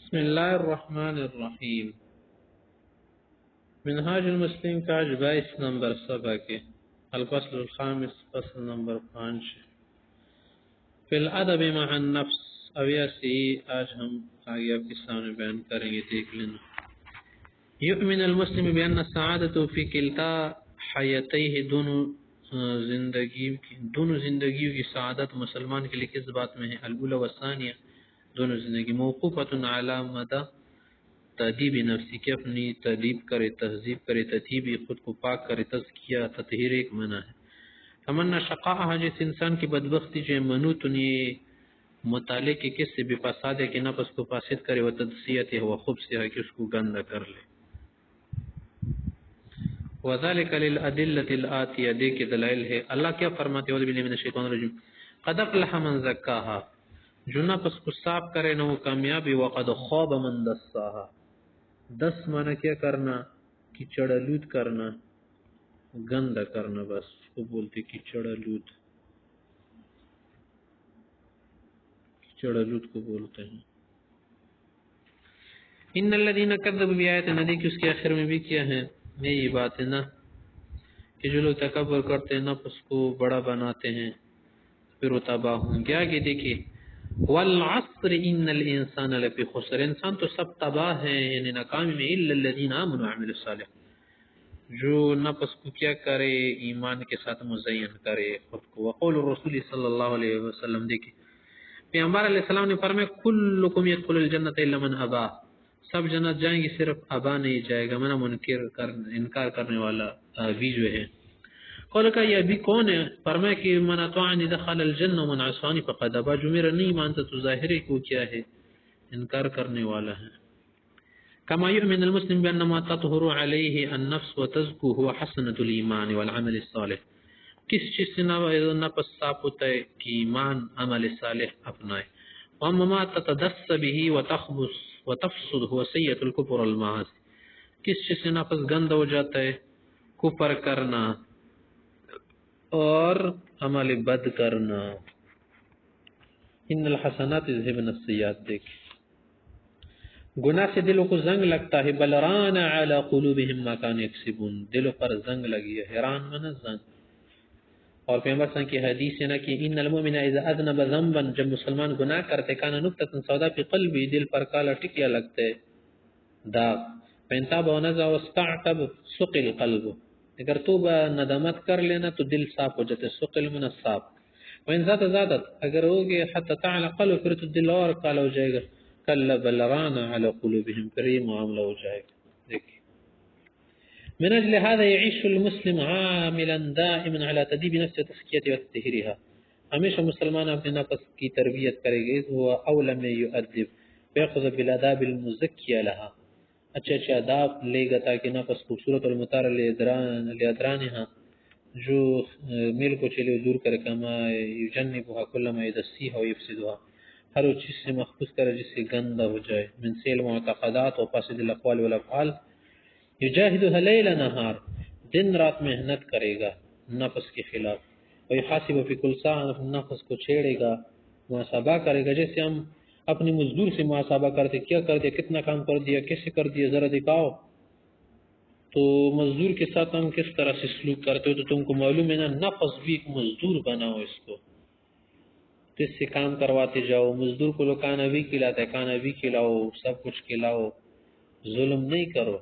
بسم اللہ الرحمن الرحیم۔ منہاج المسلم کا 22 نمبر صفحہ کے الفصل الخامس، فصل نمبر 5 فی الادب مع النفس۔ اب ایسی آج ہم آگے آپ کے سامنے بیان کریں گے، دیکھ لینا۔ یؤمن المسلم بان السعادة فی کلتا حیاتیہ، دونوں زندگیوں کی سعادت مسلمان کے لیے کس بات میں ہے؟ الاولی والثانیہ، دونوں زندگی موقوفۃ علی مدى تہذیب نفسی، کہ اپنی تہذیب کرے، تہذیب کرے، تہذیب خود کو پاک کرے، تزکیہ تطہیر ایک منع ہے۔ تمنا شقاء، جس انسان کی بدبختی جو منوط یہ مطالعے کے کس سے بھی فساد ہے کہ نفس کو فاسد کرے، وہ تدسیت ہے، وہ خوب سے ہے کہ اس کو گندہ کر لے۔ وذلك للأدلة الآتية، دے کے دلائل ہے۔ اللہ کیا فرماتے ہیں؟ اعوذ باللہ من الشیطان الرجیم، قد افلح من زکاها، جو نفس کو صاف کرے نہ وہ کامیابی، وقد خواب من دساها، دس معنی کیا کرنا؟ کچڑ آلود کرنا، گندہ کرنا، بس وہ بولتے کچڑ آلود کو بولتے ہیں۔ ان الذين كذبوا بآياتنا، دیکھ اس کے آخر میں بھی کیا ہے؟ یہی بات ہے نا کہ جو لوگ تکبر کرتے ہیں، نفس کو بڑا بناتے ہیں، پھر وہ تباہ ہوں گے۔ آگے دیکھیے، والعصر ان الانسان لفی خسر، انسان تو سب تباہ ہے، یعنی ناکامی میں، الا الذين امنوا وعملوا الصالحات، جو نفس کو کیا کرے؟ ایمان کے ساتھ مزین کرے خود کو۔ وقول الرسول صلی اللہ علیہ وسلم، دیکھیں پیغمبر علیہ السلام نے فرمایا کلکم یدخل الجنت الا من ابا، سب جنت جائیں گے صرف ابا نہیں جائے گا، منع انکار کرنے والا ابی جو ہے۔ قول کا یہ ابھی کون ہے؟ فرمایا کہ من اطاعنی دخل الجنہ ومن عصانی فقد ابا، جو میرا نہیں مانتا تو ظاہر ہے کو کیا ہے؟ انکار کرنے والا ہے۔ كما يؤمن المسلم بأن ما تطهر عليه النفس وتزكو هو حسنة الإيمان والعمل الصالح، کس چیز سے نفس صاف ہوتا ہے کہ ایمان عمل صالح اپنائے۔ وأما ما تتدس به وتخبث وتفسد هو سيئة الكفر والمعاصي، کس چیز سے نفس گند ہو جاتا ہے؟ کفر کرنا اور عمل بد کرنا۔ ان الحسنات یذهبن السیئات، دیکھ گناہ سے دلوں کو زنگ لگتا ہے، بل ران علی قلوبہم ما کانوا یکسبون، دلوں پر زنگ لگی ہے، حیران منا زنگ۔ اور پیغمبر صلی اللہ علیہ وسلم کی حدیث ہے نا کہ ان المؤمن اذا اذنب ذنبا، جب مسلمان گناہ کرتے، کان نکتۃ سودا فی قلبی، دل پر کالا ٹکیا لگتا ہے، داغ۔ فإن تاب ونزع واستعتب سقل قلب، اگر توبہ ندامت کر لینا تو دل صاف ہو جاتا ہے، سقل من الصاف۔ وإن زادت، اگر ہوگے حتی تعلق قلب، پھر تو دل اور کالا ہو جائے گا، کلا بل ران علی قلوبہم، پھر یہ معاملہ ہو جائے گا۔ دیکھیں، من اجل هذا يعيش المسلم عاملا دائما على تدیب نفسه وتزکیته وتطهیرها، ہمیشہ مسلمان اپنے نفس کی تربیت کرے گا، وہ اول میں یؤدب ويأخذ بالآداب المزکیہ لها، اچھے اچھے آداب لے گا تاکہ نفس خوبصورت اور مطار لادرانها، جو میل کو چلے دور کرے، کما یجنبها كل ما يدسیها ويفسدها، ہر وہ چیز سے محفوظ کرے جس سے گندہ ہو جائے، من سیل معتقدات و فاسد الاقوال والافعال، یجاہدها لیل نہار، دن رات محنت کرے گا نفس کے خلاف، ویحاسب فی کل ساعہ، نفس کو چھیڑے گا، محاسبہ کرے گا، جیسے ہم اپنی مزدور سے محاسبہ کرتے، کیا کر دیا، کتنا کام کر دیا، کیسے کر دیا، ذرا دکھاؤ۔ تو مزدور کے ساتھ ہم کس طرح سے سلوک کرتے ہو تو تم کو معلوم ہے نا، نفس بھی ایک مزدور بناؤ اس کو، جس سے کام کرواتے جاؤ۔ مزدور کو لوگ کھانا بھی کھلاتا ہے، کھانا بھی کھلاؤ، سب کچھ کھلاؤ، ظلم نہیں کرو،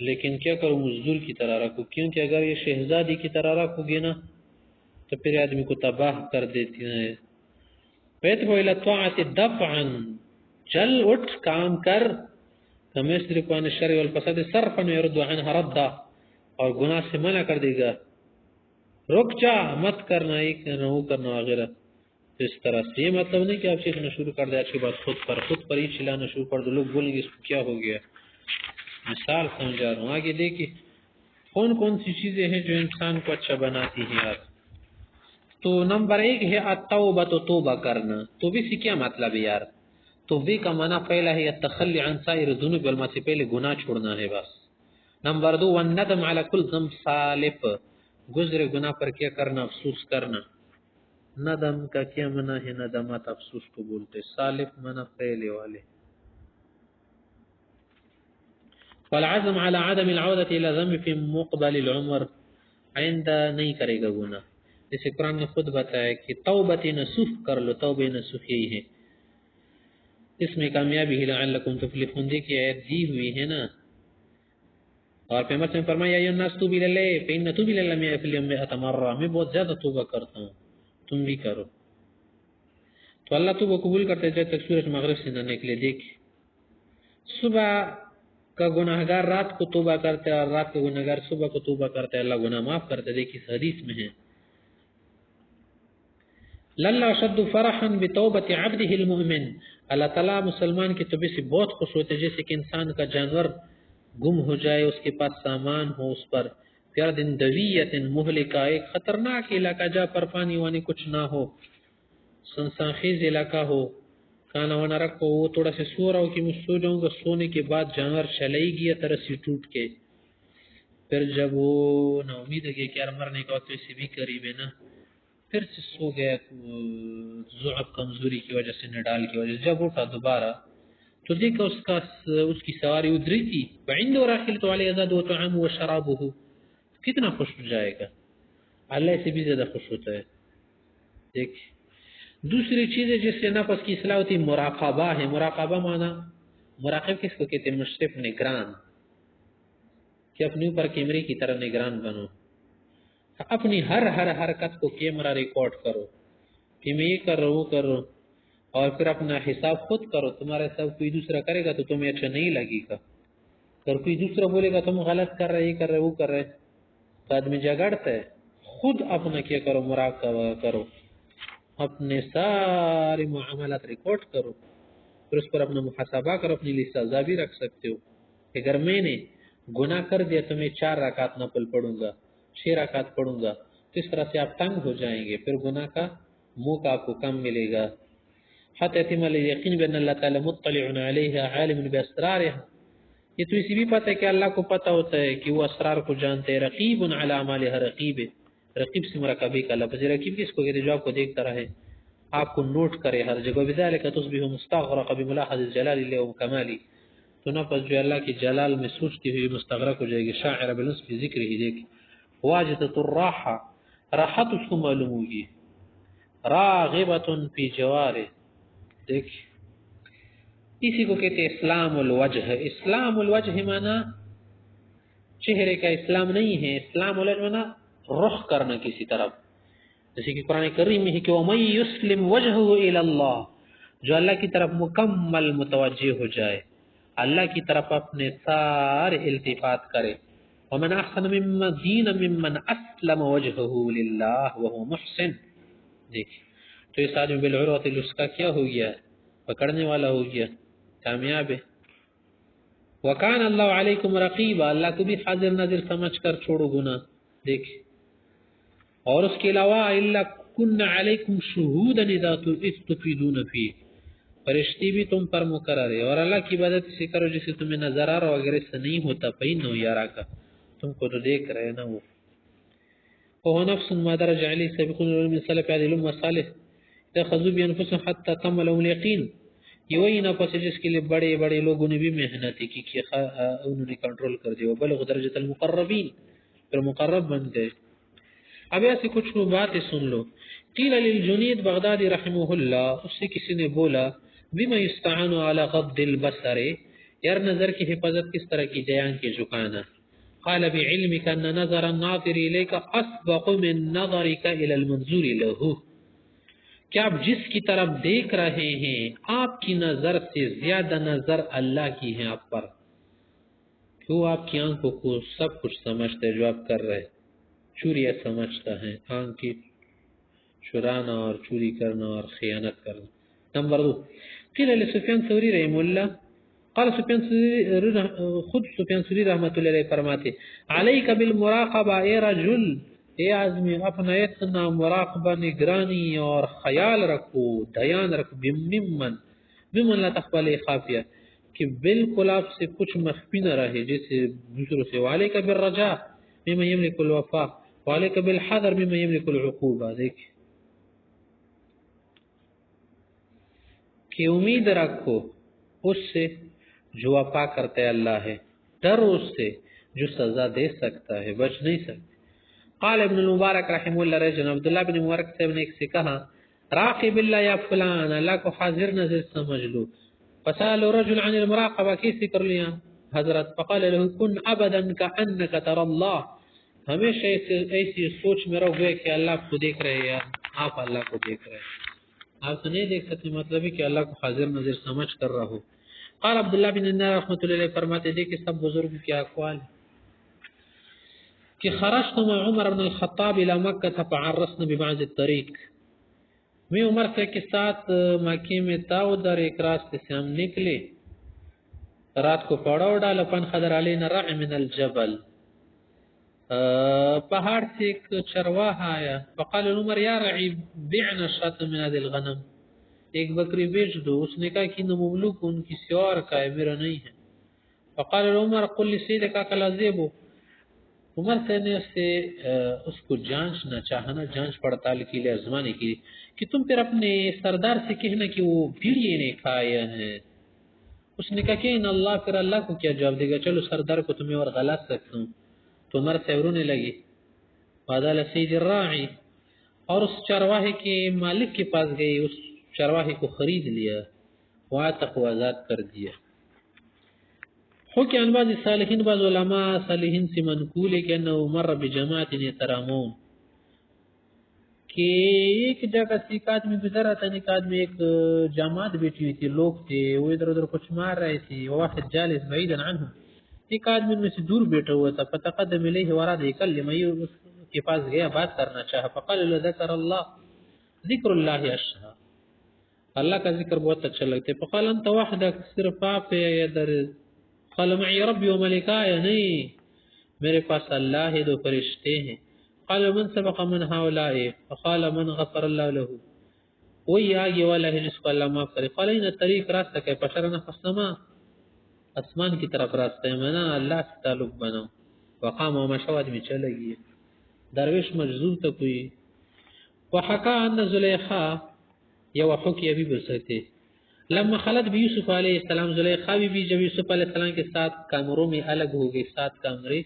لیکن کیا کرو، مزدور کی طرح رکھو، کیونکہ اگر یہ شہزادی کی طرح رکھو گے نا تو پھر آدمی کو تباہ کر دیتی ہے۔ فَيَدْفُعُ إِلَى الطَّاعَةِ دَفْعًا، چل اٹھ کام کر، فَمَيَصْرِفُ عَنِ الشَّرِّ وَالْفَسَادِ صَرْفًا وَيَرُدُّ عَنْهَا رَدًّا، اور گناہ سے منع کر دے گا، رک جا، مت کرنا، یہ کرنا، وہ کرنا وغیرہ۔ تو اس طرح سے یہ مطلب نہیں کہ آپ سیکھنا شروع کر دیں آج کے بعد خود پر ہی چلانا شروع کر دو، لوگ بولیں گے اس کو کیا ہو گیا۔ مثال سمجھا رہا ہوں، آگے دیکھیں کون کون سی چیزیں ہیں جو انسان کو اچھا بناتی ہیں یار۔ تو نمبر 1 ہے التوبہ، تو توبہ کرنا۔ توبہ سے کیا مطلب ہے یار؟ توبہ کا معنی پہلا ہے التخلی عن سائر الذنوب والمعاصی، پہلے گناہ چھوڑنا ہے بس۔ نمبر 2 والندم علی کل ذنب سالف، گزرے گناہ پر کیا کرنا؟ افسوس کرنا۔ ندم کا کیا معنی ہے؟ ندامت افسوس کو بولتے، سالف معنی پہلے والے۔ والعزم على عدم العودة إلى ذنب في مقبل العمر، آئندہ نہیں کرے گا گناہ. جیسے قرآن نے خود بتایا کہ توبۃ نصوح کر لو. توبہ نصوح یہی ہے، اس میں کامیابی ہے. لعلکم تفلحون کی آیت دی ہوئی ہے نا. اور پیغمبر نے فرمایا یا الناس توبوا الی اللہ فإن توب الی اللہ فی اليوم 100 مرہ، میں بہت زیادہ توبہ کرتا ہوں، تم بھی کرو. تو اللہ توبہ قبول کرتے جب تک سورج مغرب سے نہ نکلے. دیکھ صبح کا گناہگار رات کو توبہ کرتا ہے اور رات کا گناہگار صبح کو توبہ کرتا ہے، اللہ گناہ معاف کرتا ہے. دیکھ اس حدیث میں ہے لَلَّا أَشَدُّ فَرَحًا بِتَوْبَةِ عَبْدِهِ الْمُؤْمِنِ. اللہ تعالیٰ مسلمان کی توبے سے بہت خوش ہوتے جیسے کہ انسان کا جانور گم ہو جائے، اس کے پاس سامان ہو اس پر، پیار دن دویت مہلکہ، ایک خطرناک علاقہ جہاں پر پانی وانی کچھ نہ ہو، سنسان خیز علاقہ ہو، کھانا وانا رکھو، وہ تھوڑا سے سو رہا ہو کہ میں سو جاؤں گا، سونے کے بعد جانور چلائی گیا ترسی ٹوٹ کے، پھر جب وہ نا امید ہے کہ یار مرنے کا وقت اسے بھی قریب ہے نا، پھر سے سو گیا ضعف کمزوری کی وجہ سے، نڈال کی وجہ سے. جب اٹھا دوبارہ تو دیکھا اس کی سواری ادھری تھی. وعنده راحلة عليه زاد وطعامه وشرابه، کتنا خوش ہو جائے گا، اللہ سے بھی زیادہ خوش ہوتا ہے. دیکھ دوسری چیز ہے جس سے نفس کی اصلاح ہوتی مراقبہ ہے. مراقبہ مانا مراقب کس کو کہتے ہیں؟ مشرف، نگران، کہ اپنے اوپر کیمرے کی طرح نگران بنو، اپنی ہر حرکت کو کیمرہ ریکارڈ کرو کہ میں یہ کر رہا ہوں وہ کر رہا ہوں، اور پھر اپنا حساب خود کرو. تمہارا حساب کوئی دوسرا کرے گا تو تمہیں اچھا نہیں لگے گا، اگر کوئی دوسرا بولے گا تم غلط کر رہے، یہ کر رہے وہ کر رہے، تو آدمی جگڑتا ہے. خود اپنا کیا کرو، مراقبہ کرو، اپنے سارے معاملات ریکارڈ کرو، پھر اس پر اپنا محاسبہ کرو، اپنے لیے سزا بھی رکھ سکتے ہو. اگر میں نے گناہ کر دیا تو میں 4 رکعت نفل پڑھوں گا، 6 رکعت پڑھوں گا، تو اس طرح سے آپ تنگ ہو جائیں گے، پھر گناہ کا موقع آپ کو کم ملے گا. حتی یتم الیقین بان اللہ تعالی مطلع علیہ عالم باسرارها، یہ تو اسی بھی پتہ ہے کہ اللہ کو پتہ ہوتا ہے کہ وہ اسرار کو جانتے ہیں. رقیب علی اعمالها، رقیب ہے. رقیب سے مرکبی کا لفظ رقیب کس کو کہتے ہیں؟ جو آپ کو دیکھتا رہے، آپ کو نوٹ کرے ہر جگہ. بذلک تصبح مستغرق بملاحظ جلال اللہ وکمالی، تو نفس جو اللہ کی جلال میں سوچتی ہوئی مستغرق ہو جائے گی. شاعر بنصف ذکر ہی. دیکھ واجدۃ الراحہ، راحت اس کو معلوم ہوگی. راغبۃ فی جوارہ، دیکھ اسی کو کہتے ہیں اسلام الوجہ. اسلام الوجہ مانا چہرے کا اسلام نہیں ہے، اسلام الوجہ مانا رخ کرنا کسی طرف. جیسے کہ قرآن کریم میں ہے کہ وَمَن يُسْلِمْ وَجْهُهُ إِلَى اللَّهِ، جو اللہ کی طرف مکمل متوجہ ہو جائے، اللہ کی طرف اپنے سارے التفات کرے. وَمَنْ أَحْسَنُ مِمَّن دِينًا مِمَّنْ أَسْلَمَ وَجْهُهُ لِلَّهِ وَهُوَ مُحْسِنٌ. دیکھ تو اس آدمی بالعروۃ الوثقی کیا ہو گیا؟ پکڑنے والا ہو گیا، کامیاب ہے. وَكَانَ اللَّهُ عَلَيْكُمْ رَقِيبًا، اللہ کو بھی حاضر ناظر سمجھ کر چھوڑو گناہ. دیکھ اور اس کے علاوہ الا كُنَّ عَلَيْكُمْ شُهُودًا إِذْ تُفِيضُونَ فِيهِ، فرشتے بھی تم پر مقرر ہے. اور اللہ کی عبادت سے کرو جسے تمہیں نظر آ رہا ہو، اگر اس سے نہیں ہوتا فإنه يراك، تم کو تو دیکھ رہے نا وہ. وهو نفس ما درج عليه السابقون من سلف هذه الأمة الصالح اتخذوا بأنفسهم حتى تم لهم اليقين. یہ وہی نفس ہے جس کے لیے بڑے بڑے لوگوں نے بھی محنت کی کہ انہوں نے کنٹرول کر دیا. وبلغ درجۃ المقربین، پھر مقرب بن گئے. اب ایسے کچھ باتیں سن لو. قیل للجنید بغدادی رحمہ اللہ، اس سے کسی نے بولا بما یستعان علی غض البصر، یار نظر کی حفاظت کس طرح کی جائے؟ آنکھ کے جھکانا. قال بعلمك ان نظر الناظر اليك اسبق من نظرك الى المنظور له، کیا آپ جس کی طرف دیکھ رہے ہیں آپ کی نظر سے زیادہ نظر اللہ کی ہے آپ پر. کیوں آپ کی آنکھوں کو سب کچھ سمجھتا ہے جو آپ کر رہے، چوریاں سمجھتا ہے، آنکھ کی چرانا اور چوری کرنا اور خیانت کرنا. نمبر 2، قیل لسفیان ثوری رحمہ اللہ، قال خود سفیان ثوری رحمۃ اللہ علیہ فرماتے علیک بالمراقبہ، اے رجل، اے آدمی اپنا اتنا مراقبہ، نگرانی اور خیال رکھو، دھیان رکھو، ممن لا تخفى علیہ خافیہ، کہ بالکل آپ سے کچھ مخفی نہ رہے جیسے دوسروں سے. وعلیک بالرجاء ممن یملک الوفاء وعلیک بالحذر ممن یملک العقوبہ. دیکھ کہ امید رکھو اس سے جو وفا کرتا ہے اللہ ہے، ڈرو اس سے جو سزا دے سکتا ہے، بچ نہیں سکتے. قال ابن المبارک رحمہ اللہ رجل، عبداللہ بن مبارک صاحب نے ایک سے کہا راقب اللہ یا فلان، اللہ کو حاضر نظر سمجھ لو. فسأل رجل عن المراقبہ، کیسے کر لیا حضرت؟ فقال له کن ابدا کأنک تر اللہ، ہمیشہ ایسی سوچ میں رہو گئے کہ اللہ کو دیکھ رہے ہیں، آپ اللہ کو دیکھ رہے ہیں. آپ تو نہیں دیکھ سکتے، مطلب ہے کہ اللہ کو حاضر نظر سمجھ کر رہو. قال عبداللہ بن دینار رحمۃ اللہ علیہ فرماتے تھے کہ سب بزرگ کے اقوال کہ خرجت مع عمر بن الخطاب الى مکہ فعرسنا ببعض الطریق، میں عمر سے کے ساتھ مکے میں تھا، ادھر ایک راستے سے ہم نکلے، رات کو پڑاؤ ڈالا. فانحدر علینا راع من الجبل، پہاڑ سے ایک چرواہا آیا. فقال عمر یا رعی بعنا شاة من هذه الغنم، ایک بکری بیچ دو. اس نے کہا کہ مملوک ان کسی اور کا ہے، میرا نہیں ہے. فقال عمر قل لسیدک کلازیبو، عمر سے نے اس کو جانچنا چاہنا، جانچ پڑتال کے لیے، آزمانے کے لیے کہ تم پھر اپنے سردار سے کہنا کہ وہ بھیڑیے نے کھایا ہے. اس نے کہا کہ ان اللہ، پھر اللہ کو کیا جواب دے گا، چلو سردار کو تمہیں اور غلط سکتا ہوں. تو عمر سے رونے لگی. فادال سید الراعی، اور اس چرواہے کے مالک کے پاس گئی، اس چرواہے کو خرید لیا، وعتق و آزاد کر دیا. حکی عن بعض صالحین، بعض علماء صالحین سے منقول ہے کہ انہو مر بجماعت یترامون، کہ ایک جگہ سے ایک آدمی گزرا تھا، ایک آدمی، ایک جماعت بیٹھی ہوئی تھی، لوگ تھے، وہ ادھر ادھر کچھ مار رہے تھے. واحد جالس بعیدا عنہ، ایک آدمی میں سے دور بیٹھا ہوا تھا. فتقدم الیہ وراد یکلم، اس کے پاس گیا، بات کرنا چاہا. فقال له ذکر اللہ، ذکر اللہ اشہا، اللہ کا ذکر بہت اچھا لگتا ہے. فقال انت وحدک، صرف آپ ہے ادھر؟ قال معی ربی و ملکایا، نہیں میرے پاس اللہ ہے، دو فرشتے ہیں. قال من سبق من هؤلاء؟ فقال من غفر اللہ له، وہی آگے والا ہے جس کو اللہ معاف کرے. قال ان الطریق، راستہ کہ فشرنا فسما، آسمان کی طرف راستہ ہے، منا اللہ سے تعلق بناؤ. وقام و مشاود میں چلے گئے، درویش مجذوب تک ہوئی. وحکا ان زلیخا، یا وحکی ابھی بول سکتے، لما خلط بھی یوسف علیہ السلام، زلیخا بھی جب یوسف علیہ السلام کے ساتھ کامروں میں الگ ہو گئی، 7 کامرے،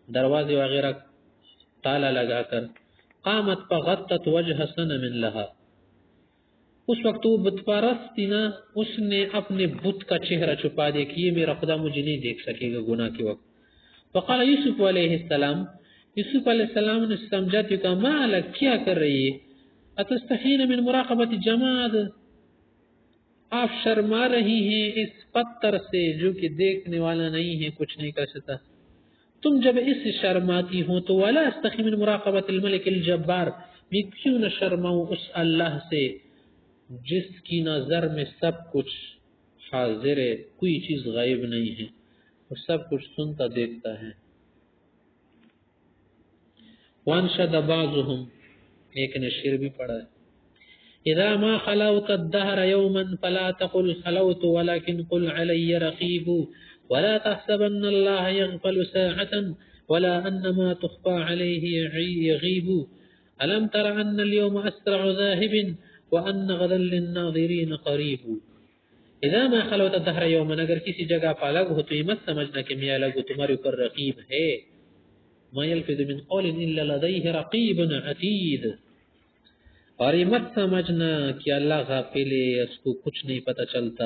دروازے وغیرہ تالا لگا کر. قامت فغطت وجہ صنم لہا، اس وقت وہ بت پرست تھی نا، اس نے اپنے بت کا چہرہ چھپا دیا کہ یہ میرا خدا مجھے نہیں دیکھ سکے گا گناہ کے وقت. فقال یوسف علیہ السلام، یوسف علیہ السلام نے سمجھا کہ ما لک، کیا کر رہی ہے؟ اتستحین من مراقبت جماد، آپ شرما رہی ہیں اس پتھر سے جو کہ دیکھنے والا نہیں ہے، کچھ نہیں کر سکتا. تم جب اس سے شرماتی ہو تو ولا استحی من مراقبت الملک الجبار، میں کیوں نہ شرماؤں اس اللہ سے جس کی نظر میں سب کچھ حاضر ہے، کوئی چیز غائب نہیں ہے، وہ سب کچھ سنتا دیکھتا ہے. وانشد بعضهم، ایک نے شعر بھی پڑھا ہے، اذا ما خلوت الدهر يوما فلا تقل خلوت ولكن قل علي رقيب، ولا تحسبن الله يغفل ساعة ولا أن ما تخفى عليه يغيب، ألم تر أن اليوم أسرع ذاهب وأن غدا للناظرين قريب. اذا ما خلوت الدهر يوما، اگر کسی جگہ پہ الگ ہو تو یہ مت سمجھنا کہ میں الگ ہوں، تمہارے اوپر رقیب ہے. ما يلفظ من قول الا لديه رقيب عتيد، اور یہ مت سمجھنا کہ اللہ غافل ہے، اس کو کچھ نہیں پتہ چلتا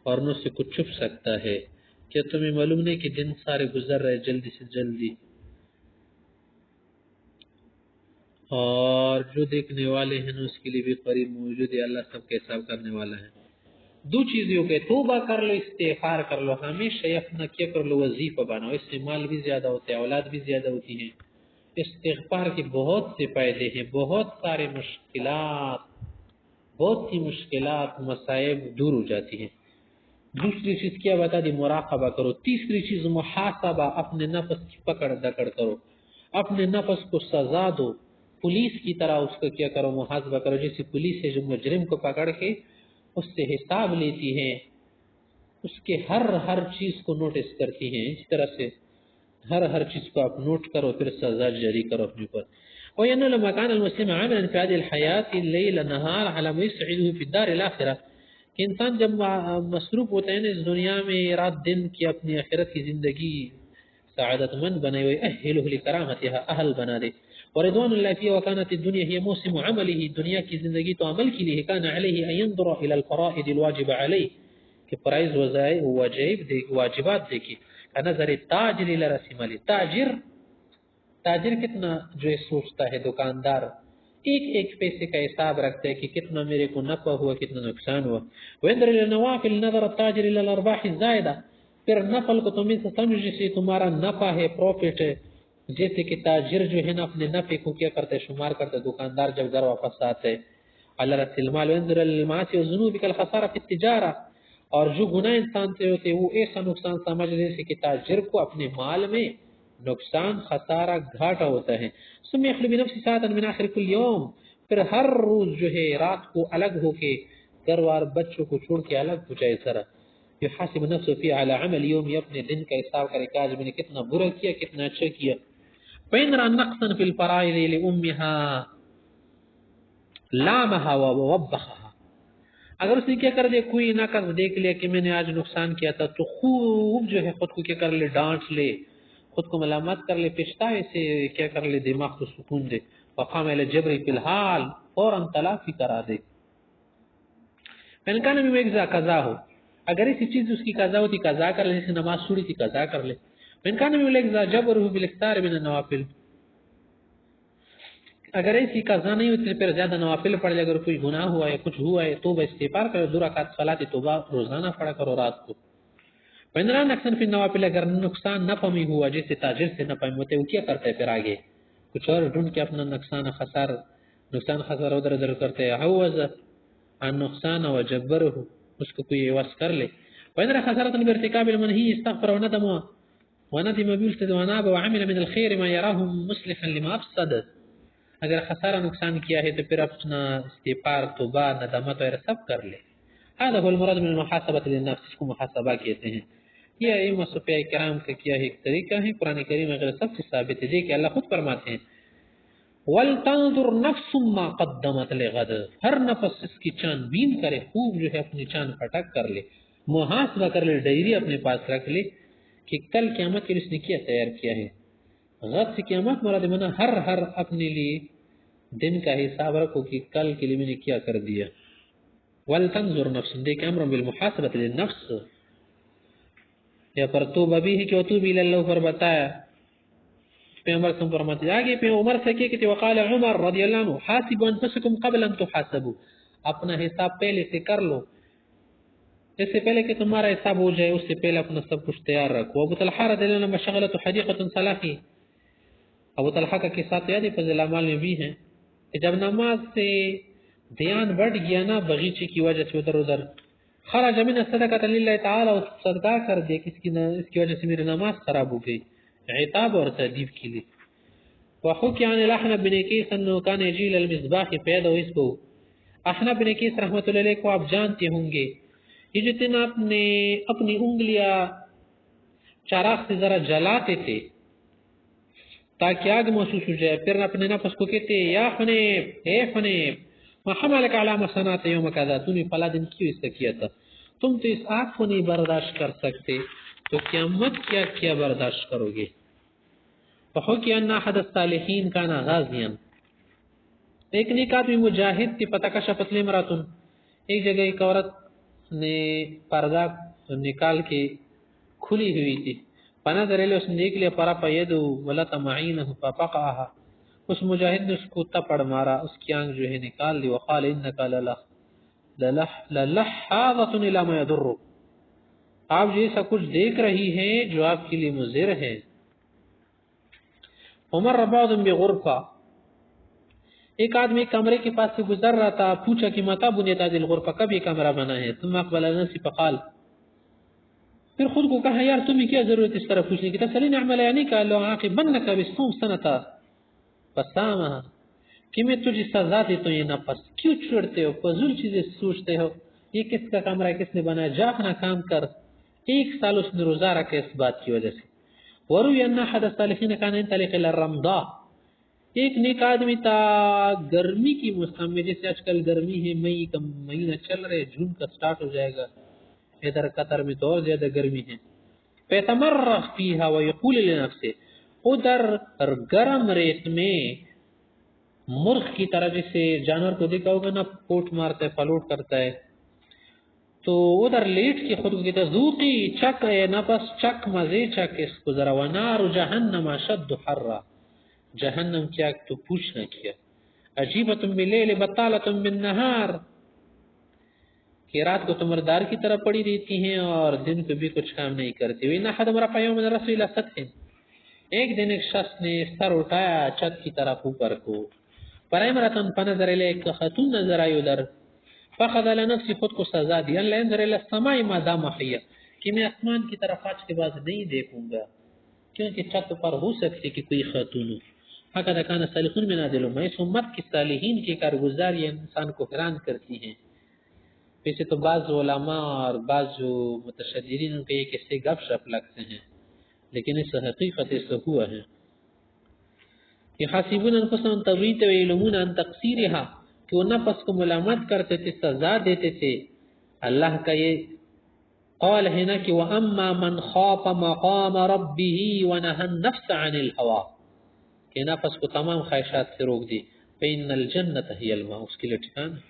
اور نہ سے کچھ چھپ سکتا ہے. کیا تمہیں معلوم نہیں کہ دن سارے گزر رہے جلدی سے جلدی، اور جو دیکھنے والے ہیں اس کے لیے بھی قریب موجود ہے، اللہ سب کا حساب کرنے والا ہے. 2 چیزیں ہو گئے، توبہ کر لو، استغفار کر لو، ہمیشہ اپنا کیا کر لو، وظیفہ بناؤ، اس سے مال بھی زیادہ ہوتا ہے، اولاد بھی زیادہ ہوتی ہے. استغفار کے بہت سے فائدے ہیں، بہت سارے مشکلات، بہت سی مشکلات مصائب دور ہو جاتی ہیں. دوسری چیز کیا بتا دی، مراقبہ کرو. تیسری چیز محاسبہ، اپنے نفس کی پکڑ دکڑ کرو، اپنے نفس کو سزا دو، پولیس کی طرح اس کا کیا کرو، محاسبہ کرو. جیسے پولیس ہے جو مجرم کو پکڑ کے اس سے حساب لیتی ہے، اس کے ہر چیز کو نوٹس کرتی ہیں، اس طرح سے ہر چیز کو آپ نوٹ کرو، پھر سزا جاری کرو اپنے اوپر. وَيَنُّ لَمَا كَانَ الْمُسْلِمُ عَامِلًا فِي هَذِهِ الْحَيَاةِ اللَّيْلَ نَهَارَ عَلَى مَا يُسْعِدُهُ فِي الدَّارِ الْآخِرَةِ، کہ انسان جب مصروف ہوتا ہے نا اس دنیا میں رات دن کی اپنی آخرت کی زندگی سعادت مند بنائے ہوئے اہلہ لکرامتها اہل بنا دے ورضوان اللہ فیہ وکانت الدنیا ہی موسم عملہ دنیا کی زندگی تو عمل کے لیے کان علیہ ان ينظر الى الفرائض الواجب علیہ کہ فرائض واجبات دیکھے نظر تاجر الى رأس مالی تاجر کتنا جو ہے سوچتا ہے دکاندار ایک ایک پیسے کا حساب رکھتا ہے کہ کتنا میرے کو نفع ہوا کتنا نقصان ہوا وَيَنْظُرُ إِلَى النَّوَافِلِ نَظَرَ التَّاجِرِ إِلَى الْأَرْبَاحِ الزَّائِدَةِ پھر نفل کو تم سے سمجھ جسے تمہارا نفع ہے پروفٹ ہے جیسے کہ تاجر جو ہے نا اپنے نفع کو کیا کرتے شمار کرتے دکاندار جب گھر واپس آتے عَلَى رَأْسِ الْمَالِ وَيَنْظُرُ إِلَى الْمَعَاصِي وَالذُّنُوبِ كَالْخَسَارَةِ فِي التِّجَارَةِ اور جو گناہ انسان سے ہوتے وہ ایسا نقصان سمجھ جیسے کہ تاجر کو اپنے مال میں نقصان خسارہ گھاٹا ہوتا ہے ثم يخلو بنفسه ساعة من آخر كل يوم پھر ہر روز جو ہے رات کو الگ ہو کے گھر وار بچوں کو چھوڑ کے الگ ہو جائے ذرا يحاسب نفسه في على عمل يوم اپنے دن کا حساب کرے کہ آج میں نے کتنا برا کیا کتنا اچھا کیا فإن رأى نقصا في الفرائض لأمها لامها ووبخها اگر اس نے کیا کر دیا کوئی نقص دیکھ لیا کہ میں نے آج نقصان کیا تھا تو خوب جو ہے خود کو کیا کر لے ڈانٹ لے خود کو ملامت کر لے پچھتاوے سے کیا کر لے دماغ کو سکون دے وقام الى جبری فی الحال فوراً تلافی کرا دے فإن كان مما يجزى قضا ہو اگر ایسی چیز اس کی قضا ہوتی قضا کر لے جیسے نماز چھوڑی تھی قضا کر لے فإن كان مما يجزى جبره بالاكثار من النوافل اگر ایسی قضا نہیں ہوتی پھر زیادہ نوافل پڑھ لے اگر کوئی گناہ ہوا ہے کچھ ہوا ہے توبہ استغفار کرو 2 رکعت صلاۃ توبہ روزانہ پڑھا کرو رات کو وَإِنْ نقصان فی النوافل اگر نقصان نفع میں ہوا جیسے تاجر سے نفع میں ہوتے وہ کیا کرتا ہے پھر آگے کچھ اور ڈھونڈ کے اپنا نقصان خسار ادھر ادھر کرتے ہیں عوض عن نقصان وجبرہ اس کو کوئی عوض کر لے وَإِنْ خسارة بارتكاب المنهي استغفر وندم بيلتد وناب وعمل من الخير ما يراه مصلحا لما افسد اگر خسارہ نقصان کیا ہے تو پھر اپنا استغفار توبہ ندامت وغیرہ سب کر لے هذا هو المراد من المحاسبة للنفس اس کو محاسبہ کہتے ہیں یہ ائمہ صوفیاء کرام کا کیا ہے ایک طریقہ ہے قرآن کریم میں سب سے ثابت ہے کہ اللہ خود فرماتے ہیں وَلْتَنْظُرْ نَفْسٌ مَا قَدَّمَتْ لِغَدٍ ہر نفس اس کی چاند بین کرے خوب جو ہے اپنی چاند پٹک کر لے محاسبہ کر لے ڈائری اپنے پاس رکھ لے کہ کل قیامت کے لیے اس نے کیا تیار کیا ہے غد سے قیامت مراد منا ہر اپنے لیے دن کا حساب رکھو کہ کل کے لیے میں نے کیا کر دیا وَلْتَنْظُرْ نَفْسٌ دیکھ امر بالمحاسبۃ للنفس یا پر توبہ بھی ہے کہ وتوب الی اللہ پر بتایا پیغمبر سے فرماتے آگے پہ عمر سے کہ وقال عمر رضی اللہ عنہ حاسبوا انفسکم قبل ان تحاسبوا اپنا حساب پہلے سے کر لو اس سے پہلے کہ تمہارا حساب ہو جائے اس سے پہلے اپنا سب کچھ تیار رکھو ابو طلحہ رضی اللہ عنہ مشغلۃ حدیقۃ صلاحی ابو طلحہ کا قصہ تو یاد ہے فضل اعمال میں بھی ہے کہ جب نماز سے دھیان بڑھ گیا نا باغیچے کی وجہ سے ادھر ادھر خرج من الصدقۃ للہ تعالی صدقہ کر دیا اس کی وجہ سے میری نماز خراب ہو گئی عتاب اور تادیب کے لیے وحكي عن الأحنف بن قيس أنه كان يجي إلى المصباح فيده ويسبه احنف بن قيس رحمۃ اللہ علیہ کو آپ جانتے ہوں گے یہ جتنا اپنی انگلیاں چراغ سے ذرا جلاتے تھے تاکہ آگ محسوس ہو جائے پھر اپنے نفس کو کہتے یا حنیف اے حنیف ما حملك على ما صنعت يوم كذا تو نے فلا دن کیوں اس کیا تھا تم تو اس آگ کو نہیں برداشت کر سکتے تو قیامت کیا برداشت کرو گے وحكي أن أحد الصالحين كان غازيا ایک نیک آدمی مجاہد تھی فتكشفت له امرأة ایک جگہ ایک عورت نے پردہ نکال کے کھلی ہوئی تھی فنظر الیہ اس نے دیکھ لیا فرفع یده ولطم عینه ففقعها اس مجاہد نے اس کو تپڑ مارا اس کی آنکھ جو ہے نکال لی وقال انك للحاظة الى ما يضرك آپ جیسا کچھ دیکھ رہی ہیں جو آپ کے لیے مضر ہے عمر بعض بغرفہ ایک آدمی کمرے کے پاس سے گزر رہا تھا پوچھا کہ متى بنيت هذه الغرفة کب یہ کمرہ بنا ہے ثم اقبل الناس فقال پھر خود کو کہا یار تمہیں کیا ضرورت اس طرح پوچھنے کی تسلین اعمل یعنی کہ لو عاقبنك بالصوم سنة فصامها کہ میں تجھے سزا دی تو یہ نفس کیوں چھوڑتے ہو فضول چیزیں سوچتے ہو یہ کس کا کمرہ ہے کس نے بنایا جا اپنا کام کر 1 سال اس نے روزہ رکھا اس بات کی وجہ سے وروي ان احد الصالحين كان ينطلق الى الرمضاء ایک نیک آدمی تھا گرمی کی موسم میں، جیسے آج کل گرمی ہے، مئی کا مہینہ چل رہا ہے، جون کا سٹارٹ ہو جائے گا، ادھر قطر میں تو اور زیادہ گرمی ہے. فیتمرغ فیہا ویقول لنفسه، ادھر گرم ریت میں مرغ کی طرح، جیسے جانور کو دیکھا ہوگا نا، پوٹ مارتا ہے، فلوٹ کرتا ہے، تو ادھر لیٹ کے خود کو کہتا ہے ذوقی، چک اے نفس، چک مزے چک اس کو ذرا، ونار جہنم اشد حرا، جہنم کیا تو پوچھنا کیا، عجیبۃ باللیل بطالۃ بالنہار، کہ رات کو تمردار کی طرح پڑی رہتی ہیں اور دن کو بھی کچھ کام نہیں کرتی. وَإِنَّ أَحَدَهُمْ رَفَعَ يَوْمًا رَأْسَهُ إِلَى سَطْحٍ، ایک دن ایک شخص نے سر اٹھایا چھت کی طرف اوپر کو، فَرَأَى فَنَظَرَ إِلَيْهَا، ایک خاتون نظر آئی ادھر، فَأَخَذَ عَلَى نَفْسِهِ، خود کو سزا دی، أَنْ لَا يَنْظُرَ إِلَى السَّمَاءِ مَا دَامَ حَيًّا، کہ میں آسمان کی طرف آج کے بعد نہیں دیکھوں گا، کیونکہ چھت پر ہو سکتی کہ کوئی خاتون ہو. هَكَذَا كَانَ الصَّالِحُونَ مِنْ هَذِهِ الْأُمَّةِ، اس امت کی صالحین کی کارگزاری انسان کو حیران کرتی ہیں. ویسے تو بعض علماء اور بعض جو متشددین ان کے یہ قصے گپ شپ لگتے ہیں، لیکن اس حقیقت سے ہوا ہے. یحاسبون انفسهم تبریت و یلومون عن تقصیرها، کہ وہ نفس کو ملامت کرتے تھے، سزا دیتے تھے. اللہ کا یہ قول ہے نا کہ وَأَمَّا مَنْ خَافَ مَقَامَ رَبِّهِ وَنَهَى النَّفْسَ عَنِ الْهَوَىٰ، کہ نفس کو تمام خواہشات سے روک دی. فَإِنَّ الْجَنَّةَ هِيَ الْمَأْوَىٰ، اس کے لیے ٹھکانہ.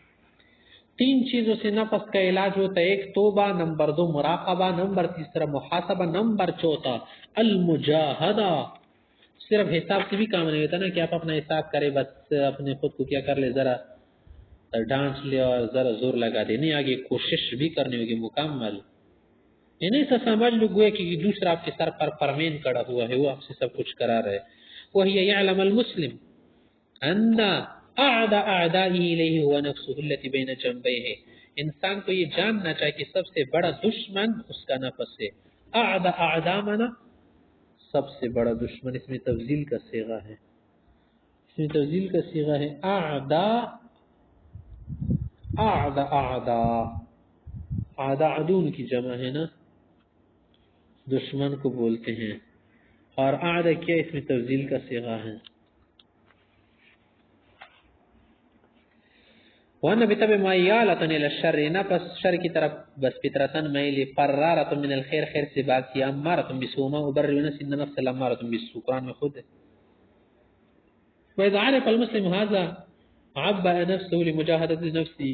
تین چیزوں سے نفس کا علاج ہوتا ہے، ایک توبہ، نمبر 2 مراقبہ، نمبر 3 محاسبہ، نمبر 4 المجاہدہ. صرف حساب سے بھی کام نہیں ہوتا نا کہ آپ اپنا حساب کرے، بس اپنے خود کو کیا کر لے، ذرا ڈانٹ لے اور ذرا زور لگا دے، نہیں، آگے کوشش بھی کرنی ہوگی مکمل. یہ نہیں سا سمجھ لو گویا کہ دوسرا آپ کے سر پر پرمین کڑا ہوا ہے، وہ آپ سے سب کچھ کرا رہے. وہی یعلم المسلم ان اعدى اعدائه الیہ هو نفسه التي بین جنبیہ، انسان کو یہ جاننا چاہیے کہ سب سے بڑا دشمن اس کا نفس ہے. اعدى اعداء منا سب سے بڑا دشمن، اس میں تفضیل کا صیغہ ہے، اس میں تفضیل کا صیغہ ہے. اعداء اعداء اعداء اعداء عدون کی جمع ہے نا، دشمن کو بولتے ہیں، اور اعداء کیا، اس میں تفضیل کا صیغہ ہے. وَأَنَّ بِتَبْعِ مَيَّالَةً إِلَى الشَّرِّ، نفس شر کی طرف بس فطرتاً میل، فرارة من الخیر، خیر سے بھاگتی، امارة بالسوء، وما أبرئ نفسي إن النفس لأمارة بالسوء، قرآن میں خود ہے. وَإِذَا عَرَفَ الْمُسْلِمُ هَذَا عَبَّأَ نَفْسَهُ لِمُجَاهَدَةِ نَفْسِهِ،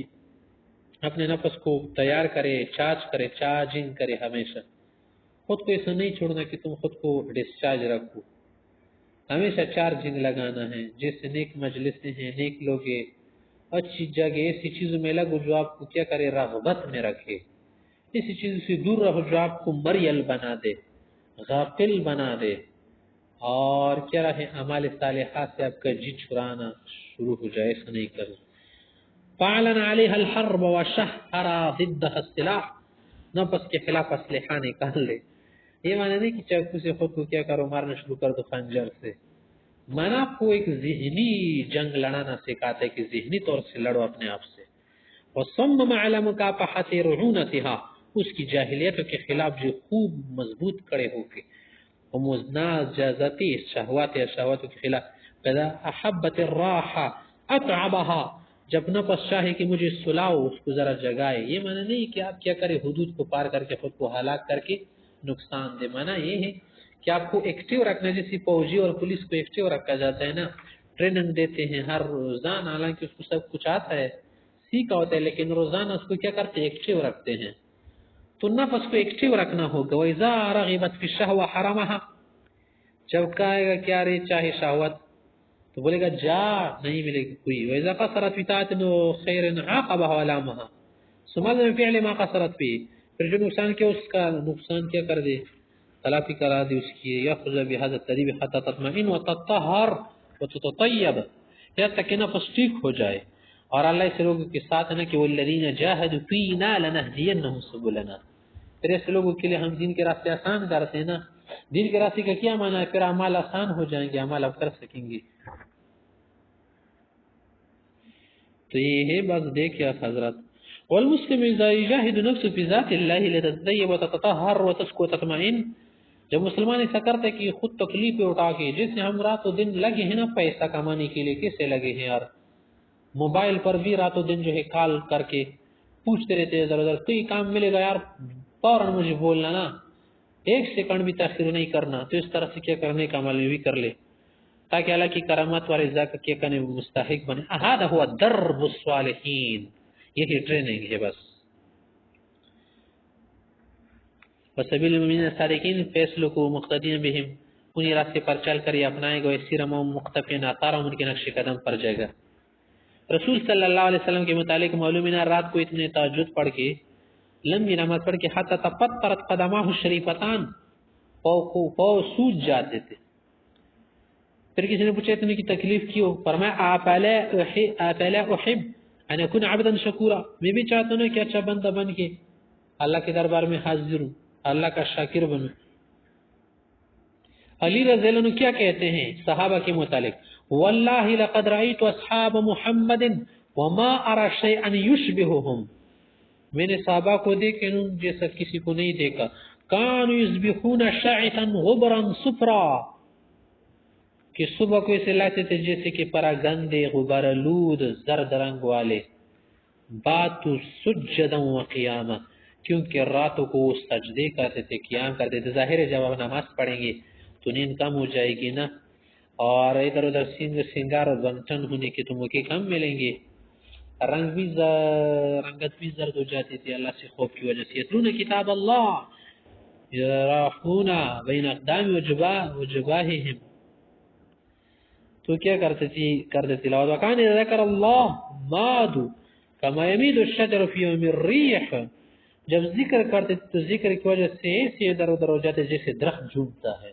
اپنے نفس کو تیار کرے، چارج کرے، چارجنگ کرے، ہمیشہ خود کو ایسا نہیں چھوڑنا کہ تم خود کو ڈسچارج رکھو، ہمیشہ چارجنگ لگانا ہے. جیسے نیک مجلسیں ہیں، نیک لوگ، اچھی جگہ، ایسی چیزوں میں لگو جو آپ کو کیا کرے، رغبت میں رکھے. اسی چیز سے دور رہو جو آپ کو مریل بنا دے، غافل بنا دے، اور کیا رہے، اعمال صالحات سے آپ کا جی چھڑانا شروع ہو جائے، ایسا نہیں کرو. فَعَلَنَ عَلَيْهَا الْحَرْبَ وَشَحَّرَ ضِدَّهَا السِّلَاحَ، نفس کے خلاف اسلحہ نکال لے. یہ معنی نہیں کہ چاقو سے خود کو کیا کرو، مارنا شروع کر دو خنجر سے. مانا آپ کو ایک ذہنی جنگ لڑانا سکھاتا ہے کہ ذہنی طور سے لڑو اپنے آپ سے. وَصَمَّمَ عَلَى مُكَافَحَةِ رُعُونَتِهَا، اس کی جاہلیتوں کے خلاف جو خوب مضبوط کڑے ہو کے، وَمُزْنَاجَزَتِ الشَّهْوَاتِ، شہواتوں کے خلاف. فَإِذَا أَحَبَّتِ الرَّاحَةَ أَتْعَبَهَا، جب نفس چاہے کہ مجھے سلاؤ، اس کو ذرا جگائے. یہ معنی نہیں کہ آپ کیا کرے، حدود کو پار کر کے خود کو ہلاک کر کے نقصان دے. معنی یہ ہے کہ آپ کو ایکٹیو رکھنا، جیسے فوجی اور پولیس کو ایکٹیو رکھا جاتا ہے نا، ٹریننگ دیتے ہیں ہر روزانہ، حالانکہ اس کو سب کچھ آتا ہے، سیکھا ہوتا ہے، لیکن روزانہ اس کو کیا کرتے ہیں، ایکٹیو رکھتے ہیں. تو نفس کو ایکٹیو رکھنا ہوگا. وَإِذَا رَغِبَتْ فِي الشَّهْوَةِ حَرَمَهَا، جب کہے گا کیا رے چاہے شہوت، تو بولے گا جا، نہیں ملے گی کوئی. وَإِذَا قَصَرَتْ فِي طَاعَةٍ وَخَيْرٍ عَاقَبَهَا وَلَامَهَا، سمجھ میں فعل ما قصرت فيه، پھر جو نقصان کیا اس کا نقصان کیا کر دے، تلافی کرا دی اس کی. یاخذ بهذا التدریب حتى تطمئن وتطهر وتتطيب، یہاں تک کہ نفس ٹھیک ہو جائے. اور اللہ اس لوگوں کے ساتھ ہے نا کہ والذین جاهدوا فینا لنهدینهم سبلنا، پھر ایسے لوگوں کے لیے ہم دین کے راستے آسان کرتے ہیں نا. دین کے راستے کا کیا معنی ہے، پھر اعمال آسان ہو جائیں گے، اعمال آپ کر سکیں گے. تو یہ ہے بس دیکھیں حضرات. والمسلم اذا يجاهد نفسه في ذات الله لتتطيب وتتطهر وتسكو وتطمئن، جب مسلمان ایسا کرتے کہ خود تکلیف اٹھا کے، جیسے ہم رات و دن لگے ہیں نا پیسہ کمانے کے لیے، کیسے لگے ہیں یار، موبائل پر بھی رات و دن جو ہے کال کر کے پوچھتے رہتے ہیں ادھر ادھر، کوئی کام ملے گا یار فوراً مجھے بولنا نا، ایک سیکنڈ بھی تاخیر نہیں کرنا، تو اس طرح سے کیا کرنے کا عمل بھی کر لے تاکہ اللہ کی کرامات والے ذات کیا کرنے مستحق بنے. هذا هو درب الصالحین، یہی ٹریننگ ہے بس. وسبیل المؤمنین الصادقین، فیصلوں کو مقتدین بہم، انہی راستے پر چل کر یہ اپنائے گا، سیرم مقتفین آثارہم، ان کے نقش قدم پر جائے گا. رسول صلی اللہ علیہ وسلم کے متعلق معلوم ہے رات کو اتنے تہجد پڑھ کے، لمبی نماز پڑھ کے، حتی تفطرت قدماہ الشریفتان، پاؤں سوج جاتے تھے. پھر کسی نے پوچھا اتنے کی تکلیف کیوں؟ فرمایا افلا احب ان اکون عبدا شکورا، میں بھی چاہتا ہوں کہ اچھا بندہ بن کے اللہ کے دربار میں حاضر ہوں، اللہ کا شاکر بنوں. علی رضی اللہ عنہ کیا کہتے ہیں صحابہ کے متعلق؟ واللہ لقد رأیت اصحاب محمد وما ارى شیئا یشبہهم، میں نے صحابہ کو دیکھا جیسا کسی کو نہیں دیکھا. کانوا یصبحون شعثا غبرا صفرا، کہ صبح کو اسے لاتے تھے جیسے کہ پراگندے غبارآلود زرد رنگ والے. باتوا سجدا وقیاما، کیونکہ راتوں کو وہ سجدے کرتے تھے، قیام کرتے تھے. ظاہر ہے جب آپ نماز پڑھیں گے تو نیند کم ہو جائے گی نا، اور ادھر ادھر سنگار اور بنٹن ہونے کے تو موقع کم ملیں گے، رنگت بھی زرد ہو جاتی تھی اللہ سے خوف کی وجہ سے. یتلون کتاب اللہ یراحون بین اقدام وجباہہم، تو کیا کرتے تھی لو کان ذکر اللہ مادو کما یمید الشجر فی یوم الریح، جب ذکر کرتے تو ذکر کی وجہ سے ایسے ادھر ادھر ہو جاتے جیسے درخت جھومتا ہے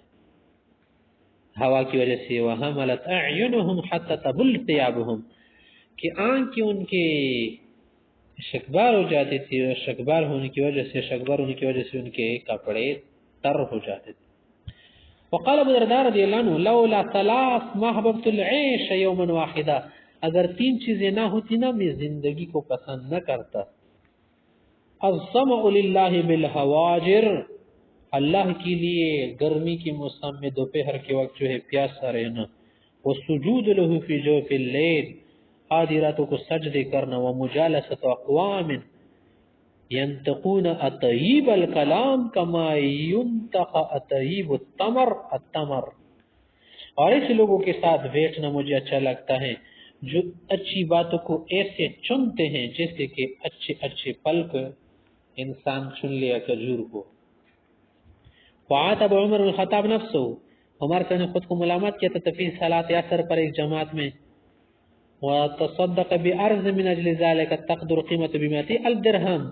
ہوا کی وجہ سے. وحملت اعینہم حتی تبل ثیابہم، کہ آنکھیں ان کے شکبار ہو جاتی تھی، اور شکبار ہونے کی وجہ سے ان کے کپڑے تر ہو جاتے تھے. وقال ابو الدرداء رضی اللہ عنہ لولا ثلاث ما حببت العيش يوما واحدا، اگر تین چیزیں نہ ہوتی نا میں زندگی کو پسند نہ کرتا. الظمأ للہ بالحواجر، اللہ کے لیے گرمی کے موسم میں دوپہر کے وقت جو ہے پیاسا رہنا. والسجود له في جوف الليل، آدھی راتوں کو سجدے کرنا. ومجالست اقوام ينتقون اطیب الکلام کما ينتق اطیب التمر، اور ایسے لوگوں کے ساتھ بیٹھنا مجھے اچھا لگتا ہے جو اچھی باتوں کو ایسے چنتے ہیں جیسے کہ اچھے اچھے پھل کو انسان چن لیا کھجور کو. وعاتب عمر بن الخطاب نفسه، عمر سے نے خود کو ملامت کیا تھا فی صلاۃ اثر پر ایک جماعت میں. وتصدق بارض من اجل ذلك تقدر قیمت ب200,000 درہم،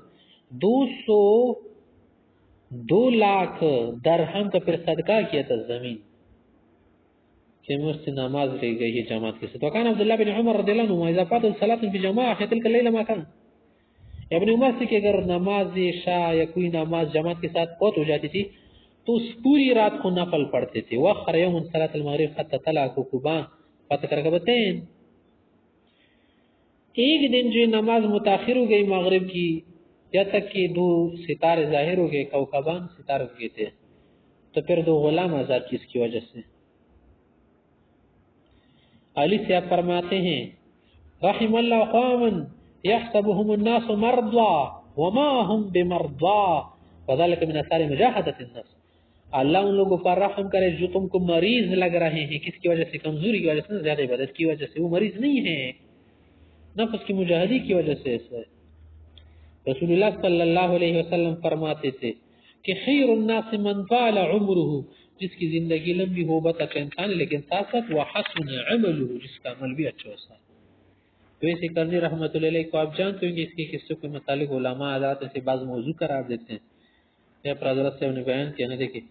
2 لاکھ درہم کا پھر صدقہ کیا تھا زمین کہ مجھ سے نماز رہ گئی ہے جماعت کے ساتھ. وکان عبداللہ بن عمر رضی اللہ عنہ اذا فاتت الصلاة بجماعة تلك الليلة ما كان، ابن عمر سے کہ اگر نماز عشاء یا کوئی نماز جماعت کے ساتھ فوت ہو جاتی تھی تو اس پوری رات کو نفل پڑھتے تھے. واخر یوم صلاة المغرب حتى طلع كوكبان فتح رکعتین، ایک دن جو نماز متاخر ہو گئی مغرب کی، یا تک کہ 2 ستارے ظاہر ہو گئے، کوکبان ستارے ہو گئے تھے، تو پھر 2 غلام آزاد کی اس کی وجہ سے. علی سے آپ فرماتے ہیں رحم اللہ قوما يحسبهم الناس مرضى وما هم بمرضى وذلك من اثار مجاهدة النفس، اللہ ان لوگوں پر رحم کرے جو تم کو مریض لگ رہے ہیں. کس کی وجہ سے؟ کمزوری کی وجہ سے، زیادہ عبادت کی وجہ سے. وہ مریض نہیں ہیں، نفس کی مجاہدی کی وجہ سے ایسا ہے. رسول اللہ صلی اللہ علیہ وسلم فرماتے تھے کہ خیر الناس من طال عمره، جس کی زندگی لمبی ہو بتا انسان لیکن ساتھ ساتھ وحسن عمله، جس کا عمل بھی اچھا ہوتا ہے. تو اسی کرنی رحمۃ اللہ علیہ کو آپ جانتے ہوں گے، اس کے قصے کے متعلق علماء حضرات سے بعض موضوع قرار دیتے ہیں. یہ پر حضرت سے انہیں بیان کیا نا، دیکھیں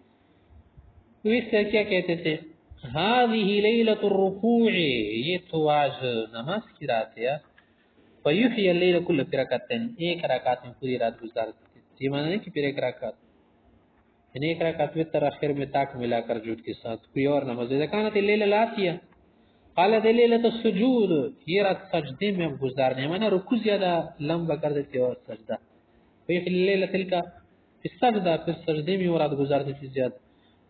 تو اس سے کیا کہتے تھے، هذه ليلة الركوع، یہ تو آج نماز کی رات ہے. فیحیی اللیل کل فی رکعتین، ایک رکعت میں پوری رات گزارتے تھے. یہ معنی نہیں کہ پھر ایک رکعت، یعنی ایک رکعت میں تاخیر میں تاک ملا کر جھوٹ کے ساتھ کوئی اور نماز. اذا كانت الليلة الآتیہ قالت ليلة السجود، یہ رات سجدے میں گزارنے، معنی رکوع زیادہ لمبا کر دیتے اور سجدہ. فیحیی اللیل تلک السجدہ، پھر سجدے میں وہ رات گزارتے تھے زیادہ.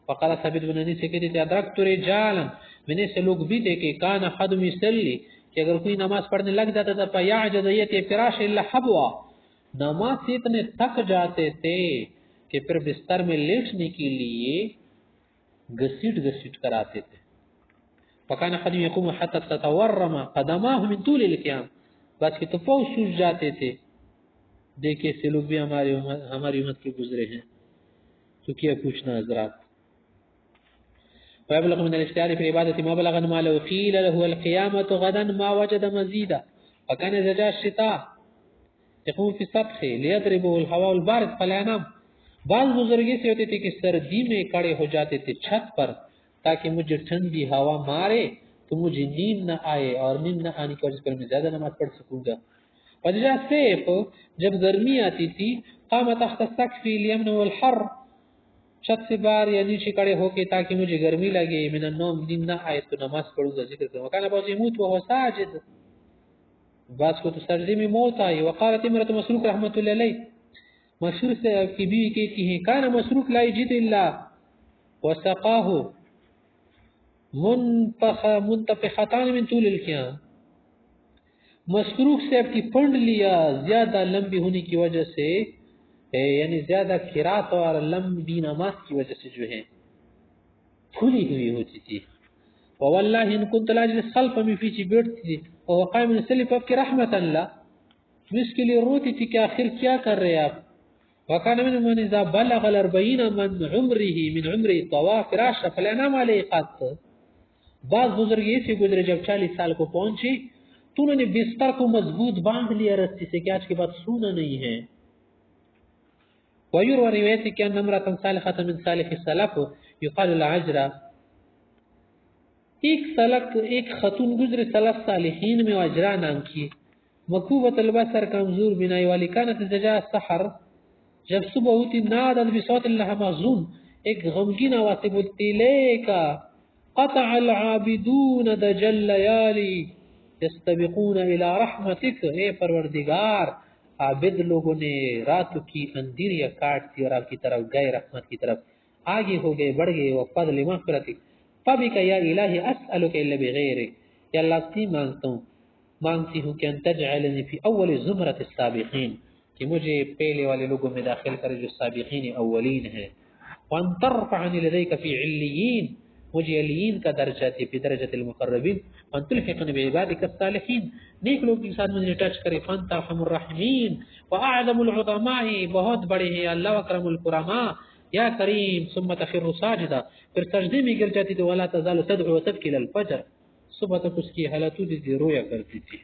وقال ثابت بن انیس سے کہتے تھے ادرکت رجالا، میں نے سے لوگ بھی دیکھے کان احدهم يصلي کہ اگر کوئی نماز پڑھنے لگ جاتا تھا فیعجز یتی فراش الا حبوا، نماز سے اتنے تھک جاتے تھے کہ پھر بستر میں لیٹنے کے لیے گھسیٹ گھسیٹ کر آتے تھے. فکان احدهم يقوم حتى تتورم قدماه من طول القيام، بس کہ تو پاؤں سوج جاتے تھے. دیکھیں سے لوگ بھی ہماری امت کے گزرے ہیں. تو کیا پوچھنا حضرات. ويبلغ من الاجتهاد في العبادة ما بلغ ما لو قيل له القيامة غدا ما وجد مزيدا، فكان إذا جاء الشتاء يقوم في السطح ليضربه الهواء البارد فلا ينام. بعض بزرگ سے ہوتے تھے کہ سردی میں کھڑے ہو جاتے تھے چھت پر تاکہ مجھے ٹھنڈی ہوا مارے تو مجھے نیند نہ آئے، اور نیند نہ آنے کی وجہ سے میں زیادہ نماز پڑھ سکوں گا. وجہ سیف جب گرمی آتی تھی قام تحت السقف ليمنع الحر، چھت سے باہر یا نیچے کھڑے ہو کے تاکہ مجھے گرمی لگے، من النوم نیند نہ آئے تو نماز پڑھوں گا، ذکر کروں. وکان بعض يموت وهو ساجد، بعض کو تو سجدے میں موت آئی. وقالت امرأة مسروق رحمۃ اللہ علیہ، مسروق کی بیوی کہتی ہیں کان مسروق لا یجد الا وسقاه منتفختان من طول القيام، مسروق سے کی پنڈ لیا زیادہ لمبی ہونے کی وجہ سے، یعنی زیادہ قرات اور لمبی نماز کی وجہ سے جو ہے کھلی ہوئی ہوتی تھی. واللہ ان كنت لاجلس خلف میں پیچھے بیٹھتی تھی وهو قائم يصلي فابكي رحمة الله، میں اس کے لیے روتی تھی کہ آخر کیا کر رہے آپ. وكان من اذا بلغ 40 من عمره طوى فراشا فلا ينام عليه قط. بعض بزرگ ایسے گزرے جب 40 سال کو پہنچے تو انہوں نے بستر کو مضبوط باندھ لیا رسی سے کہ آج کے بعد سونا نہیں ہے. ويروى روایت کہ ان امرأة صالحة من صالح السلف يقال العجرة، ایک خاتون گزرے سلف صالحین میں عجرا نام کی، مکوبۃ البصر کمزور بینائی والی، کانت زجاء السحر جب صبح ہوتی نادت بصوت لها محزون، ایک غمگین آواز سے بولتی لیکا قطع العابدون دج اللیالی یستبقون الى رحمتک، اے پروردگار عابد لوگوں نے راتوں کی اندھیریاں کاٹ دی اور آپ کی طرف گئے، رحمت کی طرف آگے ہو گئے، بڑھ گئے. وفضل مغفرتک فبک یا الہی اسألک الا بغیرک، یا اللہ سے مانگتی ہوں کہ ان تجعلنی فی اول زمرۃ السابقین، کہ مجھے پہلے والے لوگوں میں داخل کرے جو سابقین اولین ہیں. وان ترفعنی لدیک فی علیین، مجھے علیین کا درجہ دے فی درجۃ المقربین. وان تلحقنی بعبادک الصالحین، نیک لوگوں کے ساتھ مجھے ٹچ کرے. فانت ارحم الراحمین واعظم العظماء، بہت بڑے ہیں اللہ اکرم الکرماء. یا کریم ثم تخر ساجدا، پھر سجدے میں گر جاتی تو ولا تزال تدعو وتبکی للفجر، صبح تک اس کی حالت رویا کرتی تھی.